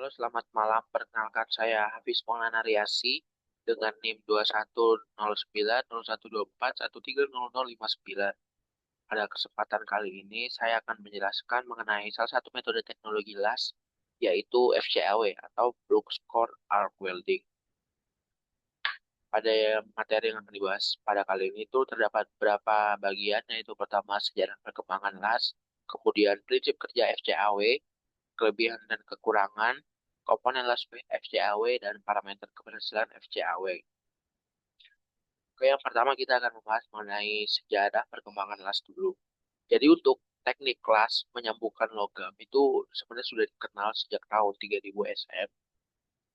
Halo, selamat malam. Perkenalkan saya Hafiz Maulana Riasi dengan NIM 21090124130059. Pada kesempatan kali ini saya akan menjelaskan mengenai salah satu metode teknologi las yaitu FCAW atau Flux Core Arc Welding. Pada materi yang akan dibahas pada kali ini itu terdapat beberapa bagian, yaitu pertama sejarah perkembangan las, kemudian prinsip kerja FCAW, kelebihan dan kekurangan, komponen las FCAW, dan parameter keberhasilan FCAW. Oke, yang pertama kita akan membahas mengenai sejarah perkembangan las dulu. Jadi untuk teknik las menyambungkan logam itu sebenarnya sudah dikenal sejak tahun 3000 SM.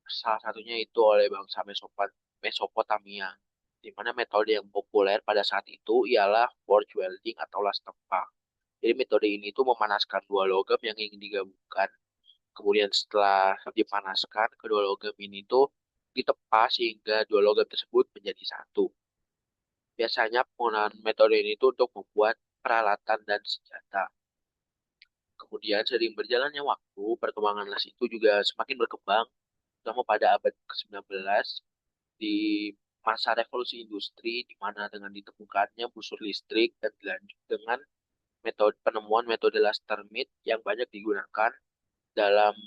Salah satunya itu oleh bangsa Mesopotamia, di mana metode yang populer pada saat itu ialah forge welding atau las tempa. Jadi metode ini tuh memanaskan dua logam yang ingin digabungkan. Kemudian setelah dipanaskan, kedua logam ini tuh ditempa sehingga dua logam tersebut menjadi satu. Biasanya penggunaan metode ini tuh untuk membuat peralatan dan senjata. Kemudian sering berjalannya waktu, perkembangan las itu juga semakin berkembang, terutama pada abad ke-19 di masa revolusi industri, di mana dengan ditemukannya busur listrik dan dilanjut dengan penemuan metode las termit yang banyak digunakan dalam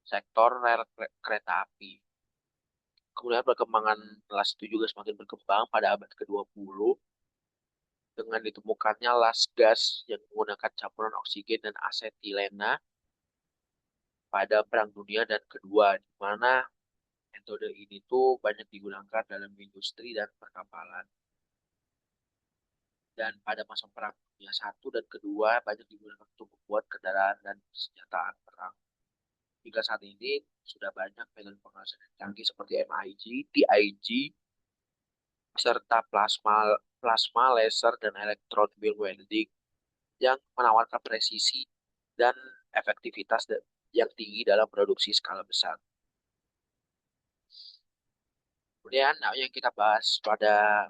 sektor rel kereta api. Kemudian perkembangan las itu juga semakin berkembang pada abad ke-20 dengan ditemukannya las gas yang menggunakan campuran oksigen dan asetilena pada Perang Dunia dan Kedua, di mana metode ini tuh banyak digunakan dalam industri dan perkapalan. Dan pada masa Perang Dunia Satu dan Kedua banyak digunakan untuk membuat kendaraan dan senjataan perang. Hingga saat ini sudah banyak metode pengelasan yang canggih seperti MIG, TIG, serta plasma laser dan elektron beam welding yang menawarkan presisi dan efektivitas yang tinggi dalam produksi skala besar. Kemudian yang kita bahas pada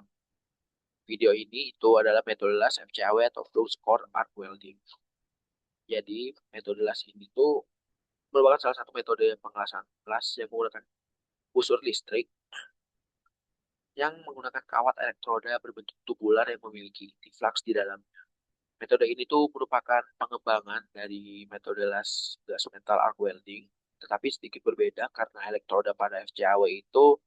video ini itu adalah metode las FCAW atau Flux Core Arc Welding. Jadi metode las ini tuh merupakan salah satu metode pengelasan las yang menggunakan busur listrik yang menggunakan kawat elektroda berbentuk tubular yang memiliki inti flux di dalamnya. Metode ini tuh merupakan pengembangan dari metode las gas metal arc welding, tetapi sedikit berbeda karena elektroda pada FCAW itu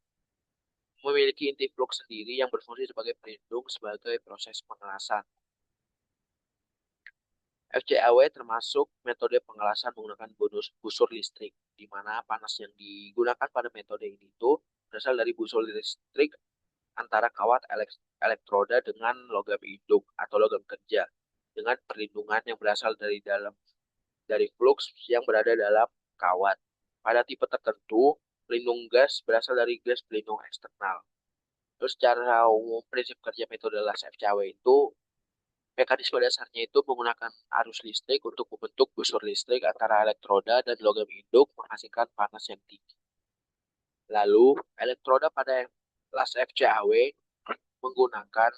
memiliki inti flux sendiri yang berfungsi sebagai pelindung sebagai proses pengelasan. FCAW termasuk metode pengelasan menggunakan busur listrik, di mana panas yang digunakan pada metode ini itu berasal dari busur listrik antara kawat elektroda dengan logam induk atau logam kerja dengan perlindungan yang berasal dari flux yang berada dalam kawat. Pada tipe tertentu, pelindung gas berasal dari gas pelindung eksternal. Terus secara umum prinsip kerja metode las FCAW itu mekanisme dasarnya itu menggunakan arus listrik untuk membentuk busur listrik antara elektroda dan logam induk menghasilkan panas yang tinggi. Lalu elektroda pada las FCAW menggunakan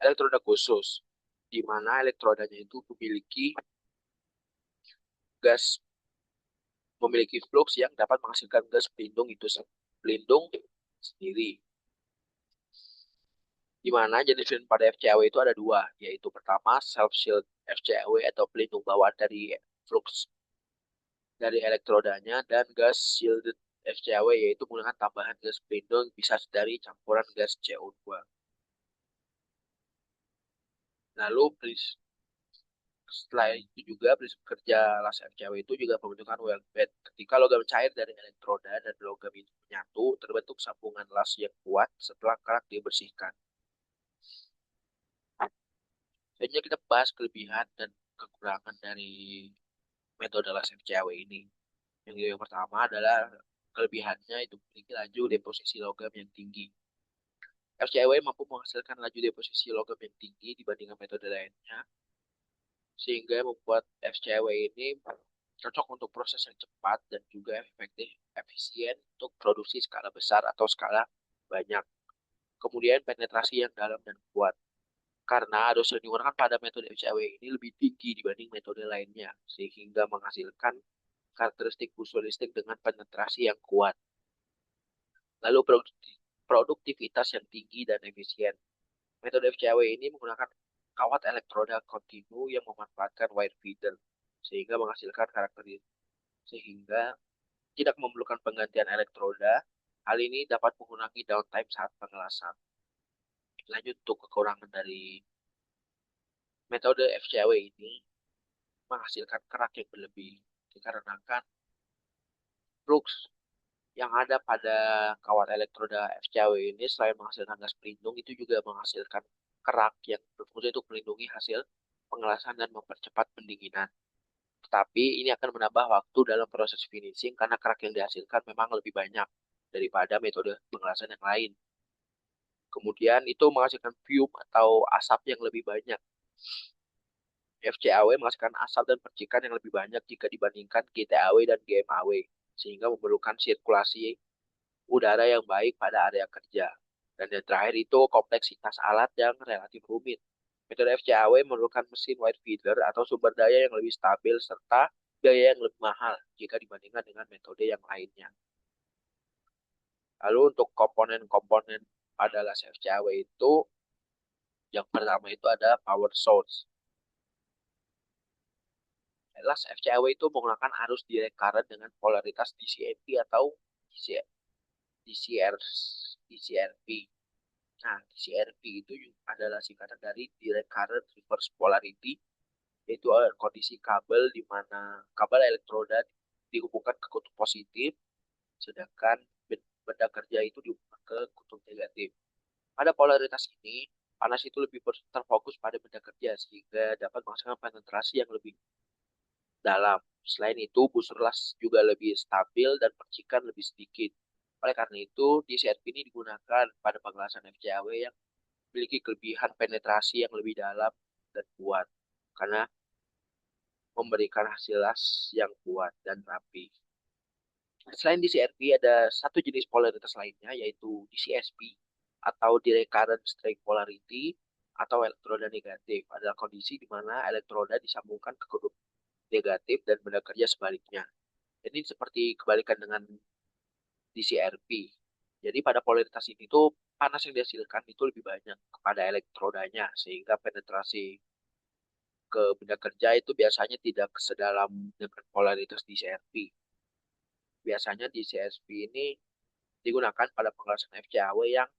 elektroda khusus, di mana elektrodanya itu gas memiliki flux yang dapat menghasilkan gas pelindung sendiri. Di mana jenis pelindung pada FCAW itu ada dua, yaitu pertama self-shield FCAW atau pelindung bawah dari flux dari elektrodanya, dan gas shielded FCAW yaitu menggunakan tambahan gas pelindung bisa dari campuran gas CO2. Lalu setelah itu juga prinsip kerja las FCAW itu juga pembentukan weld bed. Ketika logam cair dari elektroda dan logam itu menyatu, terbentuk sambungan las yang kuat setelah kerak dibersihkan. Selanjutnya kita bahas kelebihan dan kekurangan dari metode las FCAW ini. Yang pertama adalah kelebihannya itu memiliki laju deposisi logam yang tinggi. FCAW mampu menghasilkan laju deposisi logam yang tinggi dibandingkan metode lainnya, sehingga membuat FCAW ini cocok untuk proses yang cepat dan juga efisien untuk produksi skala besar atau skala banyak. Kemudian penetrasi yang dalam dan kuat. Karena arus yang digunakan pada metode FCAW ini lebih tinggi dibanding metode lainnya, sehingga menghasilkan karakteristik busur listrik dengan penetrasi yang kuat. Lalu produktivitas yang tinggi dan efisien. Metode FCAW ini menggunakan kawat elektroda kontinu yang memanfaatkan wire feeder sehingga menghasilkan sehingga tidak memerlukan penggantian elektroda. Hal ini dapat mengurangi downtime saat pengelasan. Lanjut untuk kekurangan dari metode FCAW ini menghasilkan kerak yang berlebih dikarenakan flux yang ada pada kawat elektroda FCAW ini selain menghasilkan gas pelindung itu juga menghasilkan kerak yang berfungsi untuk melindungi hasil pengelasan dan mempercepat pendinginan. Tetapi ini akan menambah waktu dalam proses finishing karena kerak yang dihasilkan memang lebih banyak daripada metode pengelasan yang lain. Kemudian itu menghasilkan fume atau asap yang lebih banyak. FCAW menghasilkan asap dan percikan yang lebih banyak jika dibandingkan GTAW dan GMAW, sehingga memerlukan sirkulasi udara yang baik pada area kerja. Dan yang terakhir itu kompleksitas alat yang relatif rumit. Metode FCAW memerlukan mesin wire feeder atau sumber daya yang lebih stabil serta biaya yang lebih mahal jika dibandingkan dengan metode yang lainnya. Lalu untuk komponen-komponen pada las FCAW itu, yang pertama itu ada power source. Las FCAW itu menggunakan arus direct current dengan polaritas DCMP atau DCRP. Nah, DCRP itu adalah singkatan dari Direct Current Reverse Polarity, yaitu kondisi kabel di mana kabel elektroda dihubungkan ke kutub positif, sedangkan benda kerja itu dihubungkan ke kutub negatif. Pada polaritas ini, panas itu lebih terfokus pada benda kerja, sehingga dapat menghasilkan penetrasi yang lebih dalam. Selain itu, busur las juga lebih stabil dan percikan lebih sedikit. Oleh karena itu, DCRP ini digunakan pada pengelasan FCAW yang memiliki kelebihan penetrasi yang lebih dalam dan kuat karena memberikan hasil las yang kuat dan rapi. Selain DCRP, ada satu jenis polaritas lainnya yaitu DCSP atau Direct Current Straight Polarity atau elektroda negatif. Adalah kondisi di mana elektroda disambungkan ke kutub negatif dan benda kerja sebaliknya. Ini seperti kebalikan dengan DCRP. Jadi pada polaritas ini tuh panas yang dihasilkan itu lebih banyak kepada elektrodanya sehingga penetrasi ke benda kerja itu biasanya tidak sedalam dengan polaritas DCRP. Biasanya DCSP ini digunakan pada pengelasan FCAW yang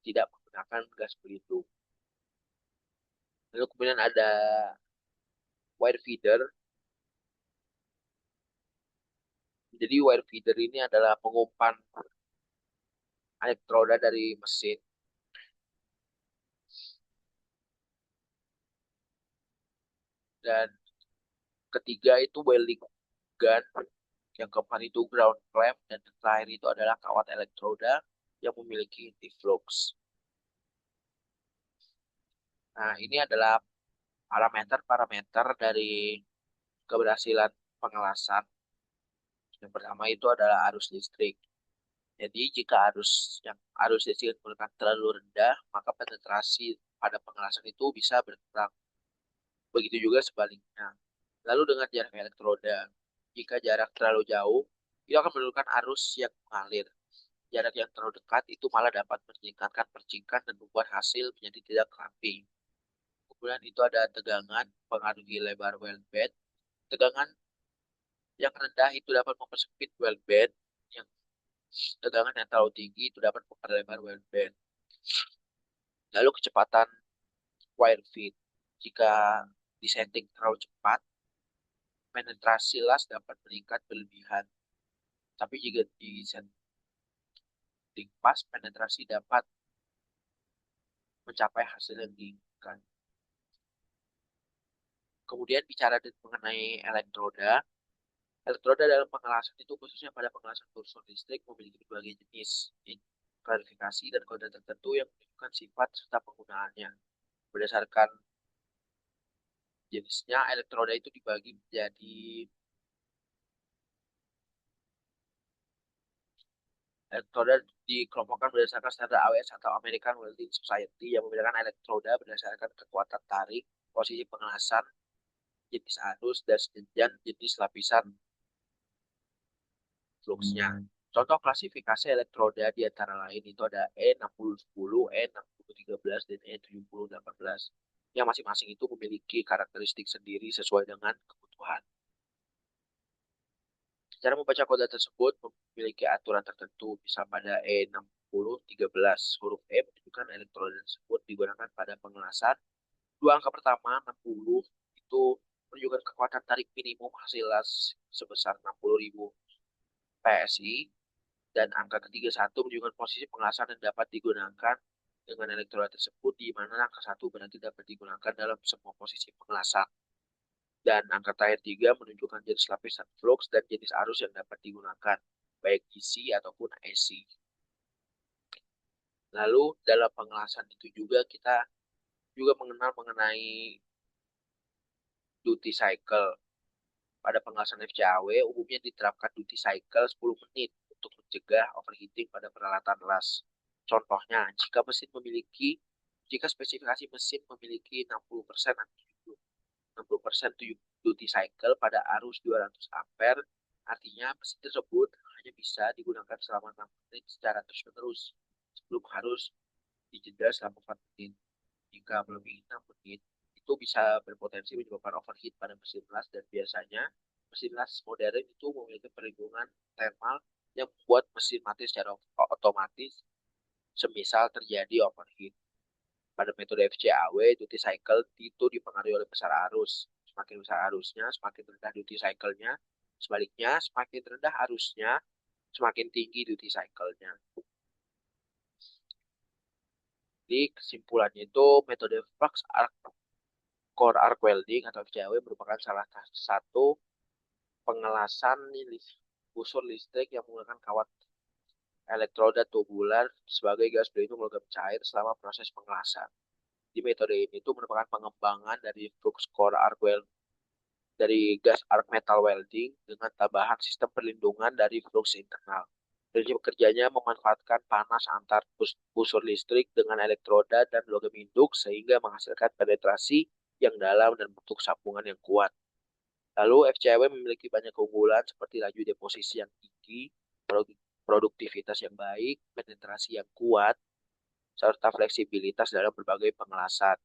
tidak menggunakan gas pelindung. Lalu kemudian ada wire feeder. Jadi wire feeder ini adalah pengumpan elektroda dari mesin. Dan ketiga itu welding gun, yang keempat itu ground clamp, dan yang terakhir itu adalah kawat elektroda yang memiliki anti-flux. Nah, ini adalah parameter-parameter dari keberhasilan pengelasan. Yang pertama itu adalah arus listrik. Jadi jika arus listrik menggunakan terlalu rendah, maka penetrasi pada pengelasan itu bisa berkurang. Begitu juga sebaliknya. Lalu dengan jarak elektroda, jika jarak terlalu jauh, itu akan menurunkan arus yang mengalir. Jarak yang terlalu dekat itu malah dapat meningkatkan percikan dan membuat hasil menjadi tidak rapi. Kemudian itu ada tegangan pengaruhi lebar weld bed. Tegangan yang rendah itu dapat mempersempit weld bed. Yang tegangan yang terlalu tinggi itu dapat memperlebar weld bed. Lalu kecepatan wire feed. Jika disetting terlalu cepat, penetrasi las dapat meningkat berlebihan. Tapi jika disetting pas, penetrasi dapat mencapai hasil yang diinginkan. Kemudian bicara mengenai elektroda. Elektroda dalam pengelasan itu khususnya pada pengelasan kursor listrik memiliki berbagai jenis, klarifikasi dan kode tertentu yang menunjukkan sifat serta penggunaannya. Berdasarkan jenisnya, elektroda itu dibagi menjadi elektroda dikelompokkan berdasarkan standar AWS atau American Welding Society yang membedakan elektroda berdasarkan kekuatan tarik, posisi pengelasan, jenis arus, dan jenis lapisan fluxnya. Contoh klasifikasi elektroda di antara lain itu ada E6010, E6013, dan E7018. Yang masing-masing itu memiliki karakteristik sendiri sesuai dengan kebutuhan. Cara membaca kode tersebut memiliki aturan tertentu. Misal pada E6013, huruf E menunjukkan elektroda tersebut digunakan pada pengelasan. Dua angka pertama, 60, itu menunjukkan kekuatan tarik minimum hasil las sebesar 60.000 PSI. Dan angka ketiga, satu, menunjukkan posisi pengelasan yang dapat digunakan dengan elektroda tersebut, di mana angka satu berarti dapat digunakan dalam semua posisi pengelasan. Dan angka terakhir 3 menunjukkan jenis lapisan flux dan jenis arus yang dapat digunakan, baik DC ataupun AC. Lalu dalam pengelasan itu juga kita juga mengenal mengenai duty cycle. Pada pengelasan FCAW umumnya diterapkan duty cycle 10 menit untuk mencegah overheating pada peralatan las. Contohnya, jika spesifikasi mesin memiliki 60% atau 60% duty cycle pada arus 200 ampere, artinya mesin tersebut hanya bisa digunakan selama 6 menit secara terus-menerus sebelum harus dijeda selama 4 menit. Jika melebihi 6 menit, itu bisa berpotensi menyebabkan overheat pada mesin las, dan biasanya mesin las modern itu memiliki perlindungan thermal yang membuat mesin mati secara otomatis semisal terjadi overheat. Pada metode FCAW, duty cycle itu dipengaruhi oleh besar arus. Semakin besar arusnya, semakin rendah duty cycle-nya. Sebaliknya, semakin rendah arusnya, semakin tinggi duty cycle-nya. Jadi kesimpulannya itu metode flux arc core arc welding atau FCAW merupakan salah satu pengelasan busur listrik yang menggunakan kawat elektroda tubular sebagai gas pelindung logam cair selama proses pengelasan. Di metode ini itu merupakan pengembangan dari flux core arc welding dari gas arc metal welding dengan tambahan sistem perlindungan dari flux internal. Prinsip kerjanya memanfaatkan panas antar busur listrik dengan elektroda dan logam induk sehingga menghasilkan penetrasi yang dalam dan bentuk sambungan yang kuat. Lalu FCW memiliki banyak keunggulan seperti laju deposisi yang tinggi, produktivitas yang baik, penetrasi yang kuat, serta fleksibilitas dalam berbagai pengelasan.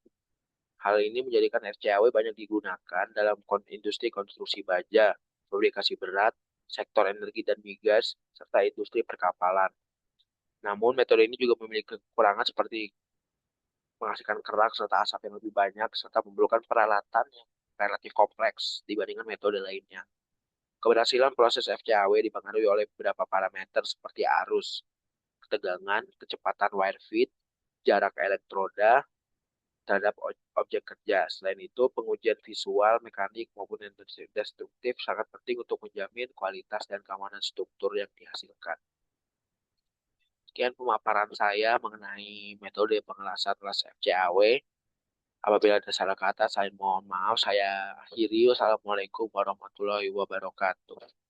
Hal ini menjadikan FCAW banyak digunakan dalam industri konstruksi baja, fabrikasi berat, sektor energi dan migas, serta industri perkapalan. Namun, metode ini juga memiliki kekurangan seperti menghasilkan kerak serta asap yang lebih banyak, serta memerlukan peralatan yang relatif kompleks dibandingkan metode lainnya. Keberhasilan proses FCAW dipengaruhi oleh beberapa parameter seperti arus, ketegangan, kecepatan wire feed, jarak elektroda, terhadap objek kerja. Selain itu, pengujian visual, mekanik, maupun destruktif sangat penting untuk menjamin kualitas dan keamanan struktur yang dihasilkan. Sekian pemaparan saya mengenai metode pengelasan las FCAW. Apabila ada salah kata, saya mohon maaf. Saya akhiri. Wassalamualaikum warahmatullahi wabarakatuh.